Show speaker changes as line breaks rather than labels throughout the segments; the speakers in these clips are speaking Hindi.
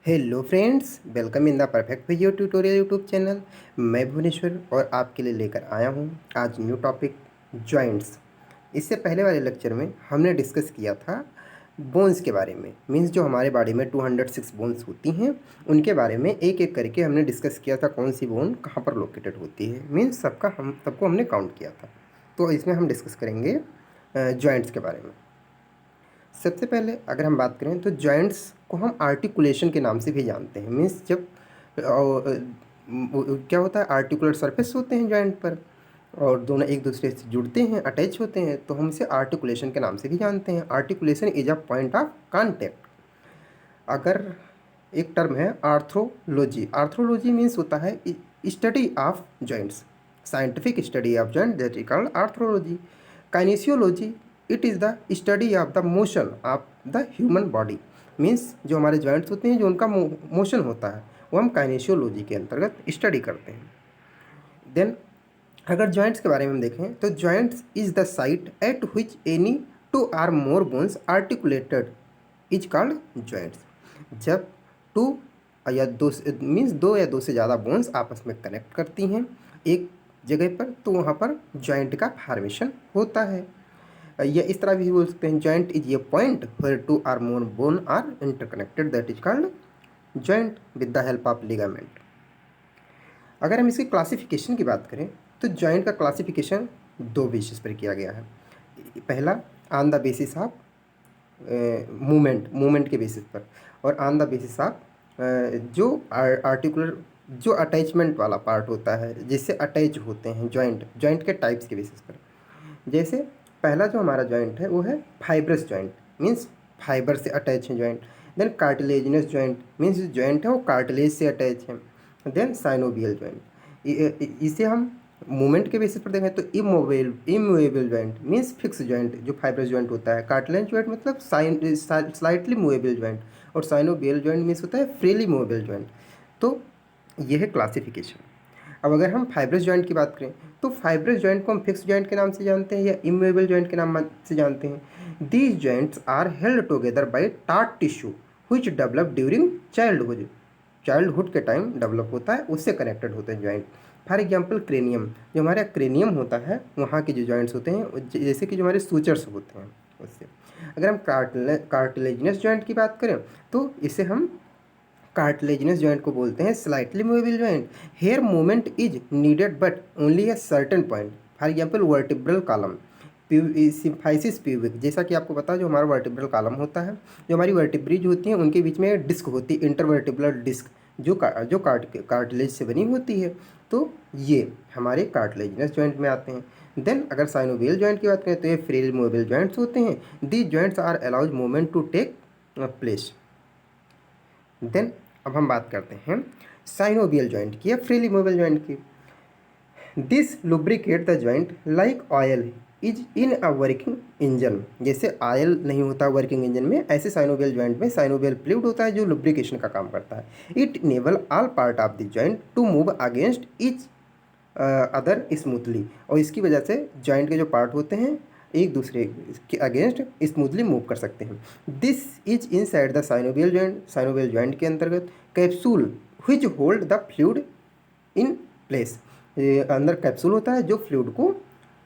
Hello friends, welcome in the perfect physio tutorial YouTube channel. मैं भुवनेश्वर और आपके लिए लेकर आया हूँ आज न्यू टॉपिक जॉइंट्स। इससे पहले वाले लेक्चर में हमने डिस्कस किया था बोन्स के बारे में। मीन्स जो हमारे बॉडी में 206 बोन्स होती हैं उनके बारे में एक एक करके हमने डिस्कस किया था, कौन सी बोन कहाँ पर लोकेटेड होती है। मीन्स सबको हमने काउंट किया था। तो इसमें हम डिस्कस करेंगे जॉइंट्स के बारे में। सबसे पहले अगर हम बात करें तो जॉइंट्स को हम आर्टिकुलेशन के नाम से भी जानते हैं। मीन्स जब क्या होता है, आर्टिकुलर सरफेस होते हैं जॉइंट पर और दोनों एक दूसरे से जुड़ते हैं, अटैच होते हैं, तो हम इसे आर्टिकुलेशन के नाम से भी जानते हैं। Articulation is a point of contact. अगर एक टर्म है आर्थ्रोलॉजी। आर्थ्रोलॉजी मीन्स होता है study of joints, scientific study of joint, that is called arthrology. काइनेसियोलॉजी, it is the study of the motion of the human body. Means जो हमारे जॉइंट्स होते हैं, जो उनका मोशन होता है, वो हम काइनेसियोलॉजी के अंतर्गत स्टडी करते हैं। देन अगर जॉइंट्स के बारे में हम देखें तो joints is the site at which any two or more bones articulated is called joints. जब टू या दो मीन्स दो या दो से ज़्यादा बोन्स आपस में कनेक्ट करती हैं एक जगह पर, तो वहाँ पर जॉइंट का फॉर्मेशन होता है। या इस तरह भी बोल सकते हैं, joint is a point where two or more bone are interconnected, that is called joint with the help of ligament. अगर हम इसकी क्लासिफिकेशन की बात करें तो जॉइंट का क्लासिफिकेशन दो बेसिस पर किया गया है। पहला on the basis of movement के बेसिस पर, और ऑन द बेसिस ऑफ जो आर्टिकुलर जो अटैचमेंट वाला पार्ट होता है जिससे अटैच होते हैं जॉइंट के टाइप्स के बेसिस पर। जैसे पहला जो हमारा जॉइंट है वो है फाइब्रस जॉइंट, मीन्स फाइबर से अटैच है joint. Then cartilaginous joint, means joint है वो कार्टिलेज से अटैच है। देन साइनोवियल जॉइंट, इसे हम मूवमेंट के बेसिस पर देखें तो immovable joint means fix joint जो फाइब्रस जॉइंट होता है। कार्टिलेज जॉइंट मतलब स्लाइटली मूवेबल जॉइंट, और साइनोवियल जॉइंट मीन्स होता है फ्रीली मूवेबल जॉइंट। तो यह है क्लासिफिकेशन। अब अगर हम फाइब्रस जॉइंट की बात करें तो फाइब्रस जॉइंट को हम फिक्स जॉइंट के नाम से जानते हैं या इमूवेबल जॉइंट के नाम से जानते हैं। These joints are held together by tart tissue which develop during childhood के टाइम डेवलप होता है, उससे कनेक्टेड होते हैं जॉइंट। फॉर एग्जांपल क्रेनियम, जो हमारा क्रेनियम होता है वहाँ के जो जॉइंट्स होते हैं जैसे कि जो हमारे सूचर्स होते हैं उससे। अगर हम कार्टिलेजिनस जॉइंट की बात करें तो इसे हम कार्टिलेजिनस जॉइंट को बोलते हैं slightly movable joint. Here movement is needed but only a certain point. For example vertebral column, symphysis pubic, जैसा कि आपको पता है जो हमारा वर्टिब्रल कॉलम होता है, जो हमारी वर्टिब्रीज होती हैं उनके बीच में डिस्क होती है, इंटरवर्टिब्रल डिस्क, जो कार्टिलेज से बनी होती है। तो ये हमारे कार्टिलेजिनस जॉइंट में आते हैं। देन अगर साइनोवियल जॉइंट की बात करें तो ये फ्रीली मूवेबल जॉइंट्स होते हैं। These joints are allows movement to take place. Then अब हम बात करते हैं साइनोवियल जॉइंट की या फ्रीली मूवेबल जॉइंट की। This lubricate the joint like oil is in a working engine. जैसे ऑयल नहीं होता वर्किंग इंजन में, ऐसे साइनोवियल जॉइंट में साइनोवियल फ्लूइड होता है जो लुब्रिकेशन का काम करता है। It enable all part of the joint to move against each other smoothly, और इसकी वजह से जॉइंट के जो पार्ट होते हैं एक दूसरे के अगेंस्ट स्मूथली मूव कर सकते हैं। This is in side the synovial joint. Synovial joint के अंतर्गत capsule which hold the fluid in place, अंदर कैप्सूल होता है जो फ्लूइड को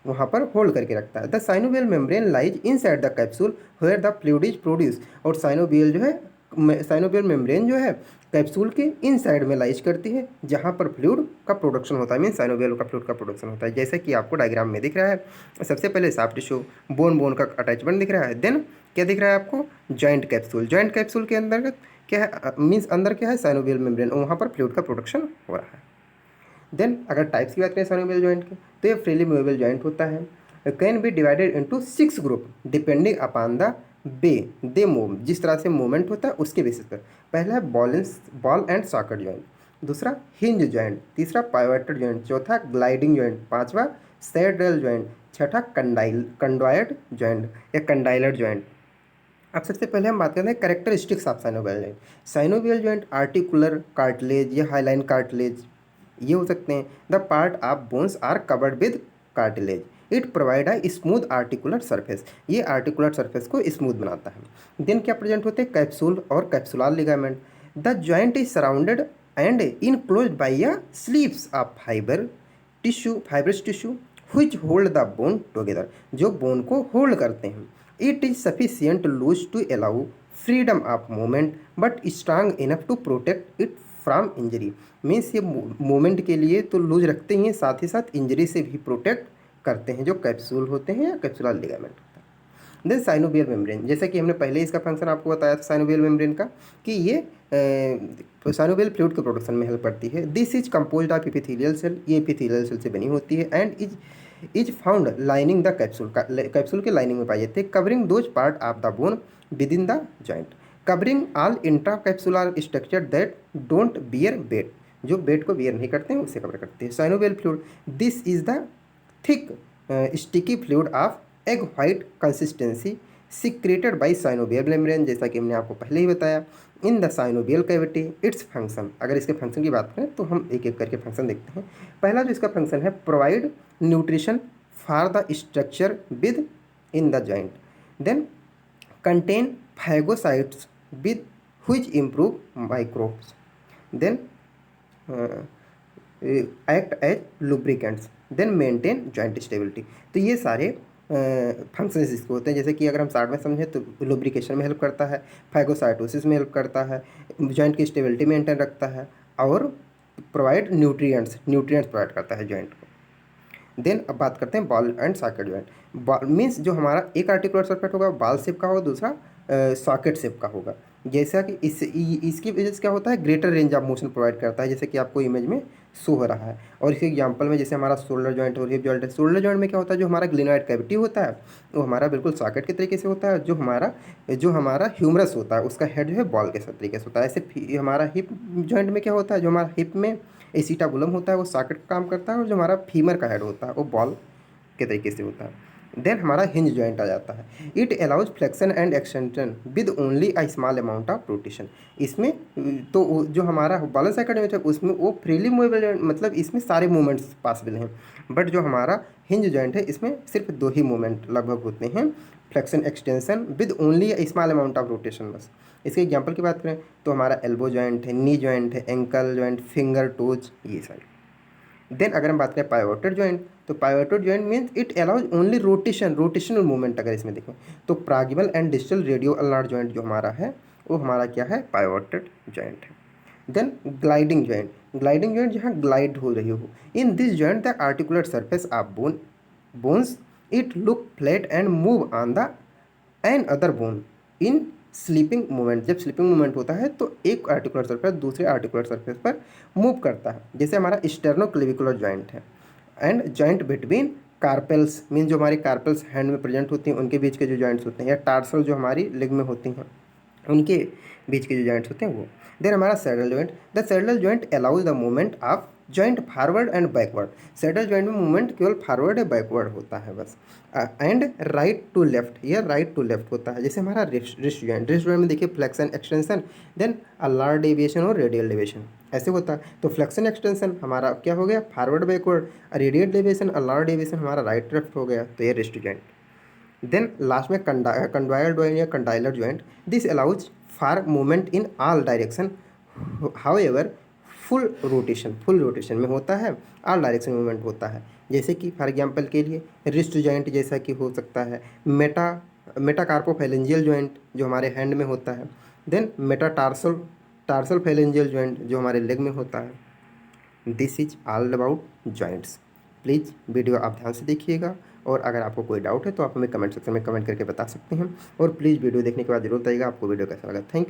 वहाँ पर होल्ड करके रखता है। The synovial membrane lies inside the capsule where the fluid is produce. और साइनोवियल जो है साइनोवियल मेम्ब्रेन जो है कैप्सूल के इन साइड में लाइज करती है जहाँ पर फ्लूइड का प्रोडक्शन होता है, मीन साइनोवियल का फ्लूइड का प्रोडक्शन होता है, जैसा कि आपको डायग्राम में दिख रहा है। सबसे पहले सॉफ्ट टिश्यू बोन का अटैचमेंट दिख रहा है। देन क्या दिख रहा है आपको, जॉइंट कैप्सूल के अंतर्गत क्या है, मीन्स अंदर क्या है साइनोवियल मेम्ब्रेन, वहाँ पर फ्लूइड का प्रोडक्शन हो रहा है। देन अगर टाइप्स की बात करें साइनोवियल जॉइंट की तो ये फ्रीली मूवेबल जॉइंट होता है। Can be divided into 6 group depending upon the they move, जिस तरह से मूवमेंट होता है उसके बेसिस पर। पहला है बॉल एंड सॉकेट जॉइंट, दूसरा हिंज जॉइंट, तीसरा पाइवोटेड जॉइंट, चौथा ग्लाइडिंग जॉइंट, पांचवा सैड्रल जॉइंट, छठा कंडॉयड जॉइंट या कंडाइलर जॉइंट। अब सबसे पहले हम बात करते हैं characteristics of synovial joint. Synovial joint articular cartilage या हाईलाइन कार्टिलेज ये हो सकते हैं। The part of bones are covered with cartilage, it provide a smooth articular surface, ये आर्टिकुलर सरफेस को स्मूथ बनाता है। देन क्या प्रेजेंट होते हैं, कैप्सूल और capsular ligament. The joint is surrounded and enclosed by a sleeves of fibrous tissue which hold the bone together, जो बोन को होल्ड करते हैं. It is sufficient loose to allow freedom of movement but strong enough to protect it from injury. Means ये मूवमेंट के लिए तो लूज रखते ही हैं, साथ ही साथ इंजरी से भी प्रोटेक्ट करते हैं, जो कैप्सूल होते हैं या capsular ligament. Then synovial membrane, जैसे कि हमने पहले इसका फंक्शन आपको बताया था साइनोवियल मेम्ब्रेन का, कि ये साइनोवियल फ्लूइड के प्रोडक्शन में हेल्प करती है. This is composed of epithelial cell, ये एपिथेलियल सेल से बनी होती है. And is found lining the capsule, capsule के लाइनिंग में पाई जाती है. Covering those part of the bone within the joint, covering all intra capsular structure that don't bear weight, जो वेट को बियर नहीं करते हैं उसे कवर करते हैं. Synovial fluid, this is the thick sticky fluid of egg white consistency secreted by synovial membrane, जैसा कि हमने आपको पहले ही बताया. In the synovial cavity its function, अगर इसके फंक्शन की बात करें तो हम एक एक करके फंक्शन देखते हैं. पहला जो इसका फंक्शन है, provide nutrition for the structure within the joint. Then contain phagocytes with which improve microbes. Then act as lubricants. Then maintain joint stability. तो ये सारे फंक्शंस इसके होते हैं. जैसे कि अगर हम शॉर्ट में समझें तो लुब्रिकेशन में हेल्प करता है, फाइगोसाइटोसिस में हेल्प करता है, जॉइंट की स्टेबिलिटी मेंटेन रखता है, और प्रोवाइड न्यूट्रिएंट्स प्रोवाइड करता है जॉइंट को. देन अब बात करते हैं ball and socket joint. Ball means जो हमारा एक आर्टिकुलर सर्किट होगा बॉल शेप का होगा, दूसरा सॉकेट शेप का होगा. जैसा कि इसकी वजह से क्या होता है, greater range of motion provide करता है, जैसे कि आपको इमेज में शो हो रहा है. और इसके एग्जांपल में जैसे हमारा शोल्डर जॉइंट और हिप जॉइंट है. शोल्डर जॉइंट में क्या होता है, जो हमारा ग्लिनॉइड कैविटी होता है वो हमारा बिल्कुल सॉकेट के तरीके से होता है. जो हमारा ह्यूमरस होता है उसका हेड जो है बॉल के तरीके से होता है. ऐसे हमारा हिप जॉइंट में क्या होता है, जो हमारा हिप में एसिटाबुलम होता है वो सॉकेट का काम करता है, और जो हमारा फीमर का हेड होता है वो बॉल के तरीके से होता है. देन हमारा हिंज जॉइंट आ जाता है. It allows flexion and extension with only a small amount of rotation. इसमें तो जो हमारा बॉल एंड सॉकेट जॉइंट है उसमें वो फ्रीली मूवेबल, मतलब इसमें सारे मूवमेंट्स पॉसिबल हैं. बट जो हमारा हिंज जॉइंट है इसमें सिर्फ 2 ही मूवमेंट लगभग होते हैं, flexion extension with only a small amount of rotation बस. इसके एग्जांपल की बात करें तो हमारा एल्बो जॉइंट है, नी जॉइंट है, एंकल जॉइंट, फिंगर टोज, ये सारे. देन अगर हम बात करें पाइवोटेड जॉइंट, तो pivoted joint means it allows only rotational movement. अगर इसमें देखें तो proximal and distal radio ulnar joint जो हमारा है वो हमारा क्या है, पाइवोटेड जॉइंट है. देन ग्लाइडिंग जॉइंट जहाँ ग्लाइड हो रही हो. In this joint the articular surface of bones it look flat and move on the another bone in sleeping movement. जब स्लीपिंग मूवमेंट होता है तो एक आर्टिकुलर सरफेस दूसरे आर्टिकुलर सरफेस पर मूव करता है. जैसे हमारा स्टेर्नोक्लेविकुलर जॉइंट है. And joint between carpals, mean जो हमारी कार्पेल्स हैंड में प्रेजेंट होती हैं उनके बीच के जो जॉइंट्स होते हैं, या टार्सल जो हमारी लेग में होती हैं उनके बीच के जो जॉइंट्स होते हैं वो. देन हमारा saddle joint, the saddle joint allows the movement of joint forward and backward. Saddle joint में मूवमेंट केवल फॉरवर्ड या बैकवर्ड होता है बस. एंड राइट टू लेफ्ट, या राइट टू लेफ्ट होता है. जैसे हमारा रिस्ट जॉइंट में देखिए flexion extension, then ulnar deviation और रेडियल डेविएशन ऐसे होता है. तो फ्लेक्शन एक्सटेंशन हमारा क्या हो गया, forward backward. Radial deviation ulnar deviation हमारा राइट लेफ्ट हो गया, तो ये रिस्ट जॉइंट. देन लास्ट में कंडवाइल जॉइंट या condylar joint. This allows for movement in all direction, however full rotation में होता है, ऑल डायरेक्शन मूवमेंट होता है. जैसे कि फॉर एग्जांपल के लिए रिस्ट जॉइंट जैसा कि हो सकता है मेटाकार्पोफैलेंजियल जॉइंट जो हमारे हैंड में होता है. देन टार्सल फैलेंजियल जॉइंट जो हमारे लेग में होता है. This is all about joints. Please video आप ध्यान से देखिएगा, और अगर आपको कोई डाउट है तो आप हमें कमेंट सेक्शन में कमेंट करके बता सकते हैं. और प्लीज़ वीडियो देखने के बाद जरूर बताइएगा आपको वीडियो कैसा लगा. Thank you.